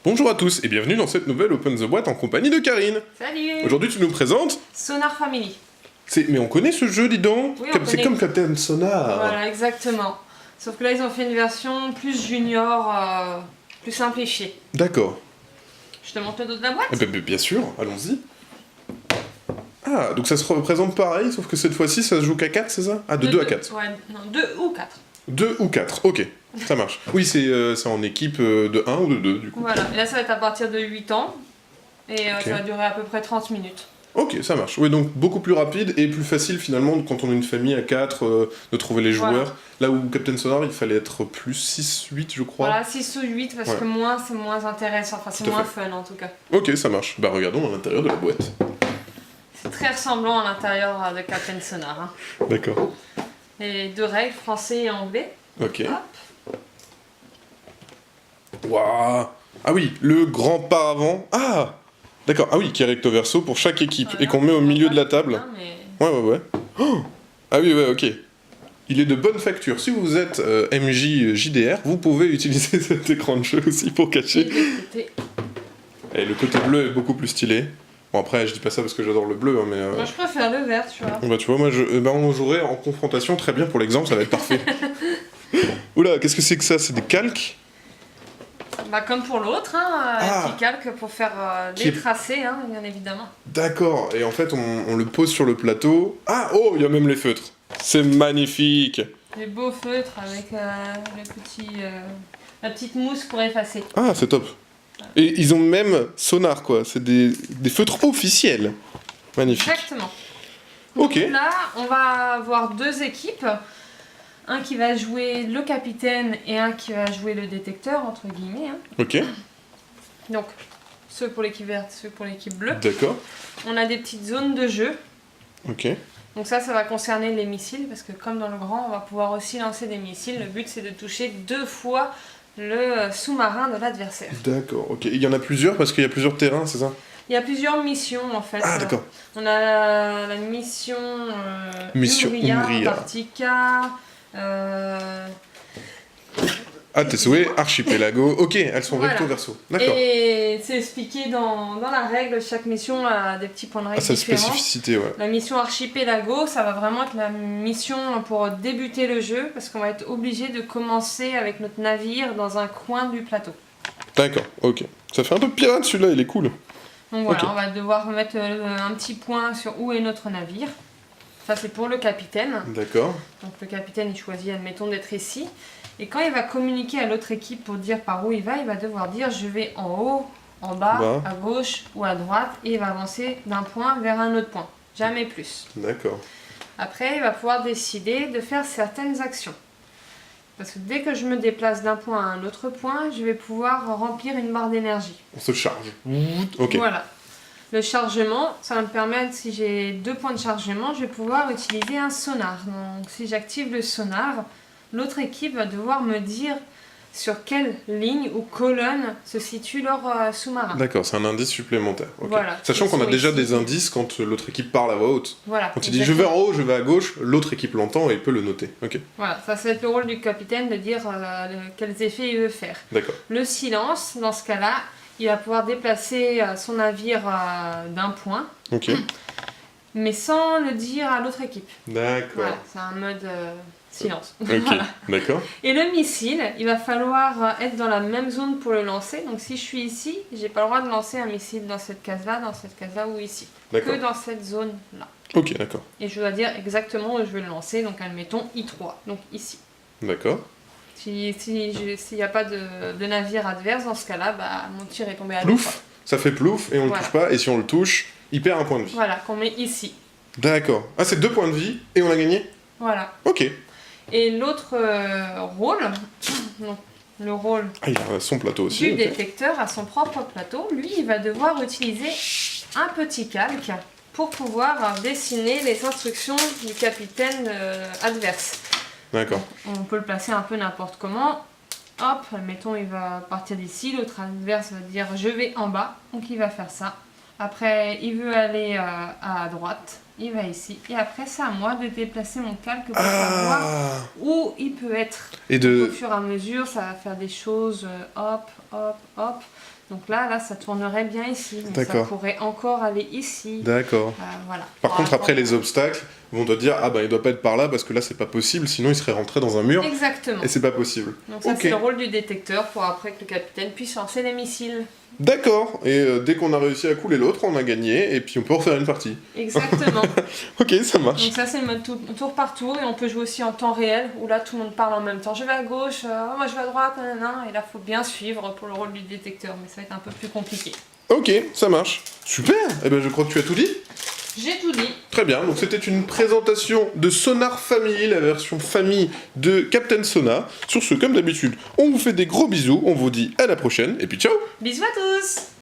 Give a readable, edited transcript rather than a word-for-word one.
Bonjour à tous et bienvenue dans cette nouvelle Open the Boîte en compagnie de Karine. Salut. Aujourd'hui tu nous présentes... Sonar Family. Mais on connaît ce jeu, dis donc. Oui, C'est comme Captain Sonar. Voilà, exactement. Sauf que là ils ont fait une version plus junior, plus simplifiée. D'accord. Je te montre le dos de la boîte? Bien sûr, allons-y. Ah, donc ça se représente pareil, sauf que cette fois-ci ça se joue qu'à 4, c'est ça? Ah, de 2 à 4. Ouais, non, 2 ou 4. 2 ou 4, ok, ça marche. Oui, c'est en équipe de 1 ou de 2 du coup. Voilà, et là ça va être à partir de 8 ans. Et Ok. ça va durer à peu près 30 minutes. Ok, ça marche. Oui, donc beaucoup plus rapide et plus facile finalement quand on est une famille à 4 de trouver les joueurs. Voilà. Là où Captain Sonar, il fallait être plus 6, 8 je crois. Voilà, 6 ou 8 parce Ouais. que moins c'est moins intéressant, enfin c'est Tout à moins fait. fun en tout cas. Ok, ça marche. Bah regardons à l'intérieur de la boîte. C'est très ressemblant à l'intérieur de Captain Sonar. Hein. D'accord. Et 2 règles, français et anglais. Ok. Hop. Waouh. Ah oui, le grand paravent. Ah d'accord. Ah oui, qui est recto verso pour chaque équipe Voilà. et qu'on met au milieu de la table. Hein, mais... Ouais. Oh ah oui, ouais, ok. Il est de bonne facture. Si vous êtes MJ JDR, vous pouvez utiliser cet écran de jeu aussi pour Et cacher. de l'autre côté. Et le côté bleu est beaucoup plus stylé. Bon après, je dis pas ça parce que j'adore le bleu, hein, mais... Moi je préfère le vert, tu vois. Bah tu vois, moi, on jouerait en confrontation très bien pour l'exemple, ça va être parfait. Oula, qu'est-ce que c'est que ça? C'est des calques? Bah comme pour l'autre, hein, Ah. un petit calque pour faire Qui est- des tracés, hein, bien évidemment. D'accord, et en fait, on le pose sur le plateau. Ah, oh, il y a même les feutres. C'est magnifique. Des beaux feutres avec la petite mousse pour effacer. Ah, c'est top. Et ils ont même sonar, quoi. C'est des feutres officiels. Magnifique. Exactement. Ok. Donc là, on va avoir 2 équipes. Un qui va jouer le capitaine et un qui va jouer le détecteur, entre guillemets. Hein. Ok, Donc, ceux pour l'équipe verte, ceux pour l'équipe bleue. d'accord. On a des petites zones de jeu. Ok. Donc ça va concerner les missiles, parce que comme dans le grand, on va pouvoir aussi lancer des missiles. Le but, c'est de toucher 2 fois le sous-marin de l'adversaire. D'accord, ok. Il y en a plusieurs parce qu'il y a plusieurs terrains, c'est ça? Il y a plusieurs missions, en fait. Ah, d'accord. On a la mission, Mission Umbria, Umbria. Antarctica, Ah, Tessoé, Archipelago. Ok, elles sont Voilà. recto verso. D'accord. et c'est expliqué dans la règle. Chaque mission a des petits points de Ah, règle sa différents. spécificité, ouais. La mission Archipelago, ça va vraiment être la mission pour débuter le jeu, parce qu'on va être obligé de commencer avec notre navire dans un coin du plateau. D'accord, ok. Ça fait un peu pirate celui-là, il est cool. Donc voilà, Ok. on va devoir mettre un petit point sur où est notre navire. Ça c'est pour le capitaine. D'accord. Donc le capitaine il choisit, admettons, d'être ici. Et quand il va communiquer à l'autre équipe pour dire par où il va devoir dire je vais en haut, en bas, Bas. à gauche ou à droite. Et il va avancer d'un point vers un autre point. Jamais plus. D'accord. Après, il va pouvoir décider de faire certaines actions. Parce que dès que je me déplace d'un point à un autre point, je vais pouvoir remplir une barre d'énergie. On se charge. Ok. Voilà. Le chargement, ça va me permettre, si j'ai 2 points de chargement, je vais pouvoir utiliser un sonar. Donc si j'active le sonar, l'autre équipe va devoir me dire sur quelle ligne ou colonne se situe leur sous-marin. D'accord, c'est un indice supplémentaire. Ok. Voilà. Sachant Ils qu'on a sont déjà ici. des indices quand l'autre équipe parle à voix haute. Voilà. Quand il dit je vais en haut, je vais à gauche, l'autre équipe l'entend et peut le noter. Ok, Voilà, ça va être le rôle du capitaine de dire quels effets il veut faire. d'accord. Le silence, dans ce cas-là, il va pouvoir déplacer son navire d'un point, Ok, mais sans le dire à l'autre équipe. d'accord. Voilà, c'est un mode silence. Ok, Voilà. d'accord. Et le missile, il va falloir être dans la même zone pour le lancer. Donc si je suis ici, j'ai pas le droit de lancer un missile dans cette case-là ou ici. D'accord. Que dans cette zone-là. Ok, d'accord. Et je dois dire exactement où je vais le lancer. Donc admettons I3, donc ici. D'accord. S'il n'y a pas de navire adverse, dans ce cas-là, bah, mon tir est tombé à l'eau. Plouf, ça fait plouf et on Voilà. le touche pas. Et si on le touche, il perd un point de vie. Voilà, qu'on met ici. D'accord. Ah, c'est 2 points de vie et on a gagné. Voilà. Ok. Et l'autre rôle, donc, le rôle Ah, il a son plateau aussi. du ok. détecteur à son propre plateau, lui, il va devoir utiliser un petit calque pour pouvoir dessiner les instructions du capitaine adverse. D'accord. On peut le placer un peu n'importe comment. Hop, admettons, il va partir d'ici, l'autre adverse va dire je vais en bas, donc il va faire ça. Après, il veut aller à droite, il va ici. Et après, c'est à moi de déplacer mon calque pour savoir Ah. où il peut être. Et Au de... fur et à mesure, ça va faire des choses hop, hop, hop. Donc là, ça tournerait bien ici. Donc ça D'accord. pourrait encore aller ici. D'accord. Voilà. Par contre, après, les obstacles, on doit dire, ah bah il doit pas être par là, parce que là, c'est pas possible, sinon il serait rentré dans un mur, Exactement. et c'est pas possible. Donc ça, Ok. c'est le rôle du détecteur pour après que le capitaine puisse lancer les missiles. D'accord, et dès qu'on a réussi à couler l'autre, on a gagné, et puis on peut refaire une partie. Exactement. Ok, ça marche. Donc ça, c'est le mode tour par tour, et on peut jouer aussi en temps réel, où là, tout le monde parle en même temps. Je vais à gauche, moi je vais à droite, nanana, et là, faut bien suivre pour le rôle du détecteur, mais ça va être un peu plus compliqué. Ok, ça marche. Super. Eh ben je crois que tu as tout dit. J'ai tout dit. Très bien, donc c'était une présentation de Sonar Family, la version famille de Captain Sona. Sur ce, comme d'habitude, on vous fait des gros bisous, on vous dit à la prochaine, et puis ciao. Bisous à tous!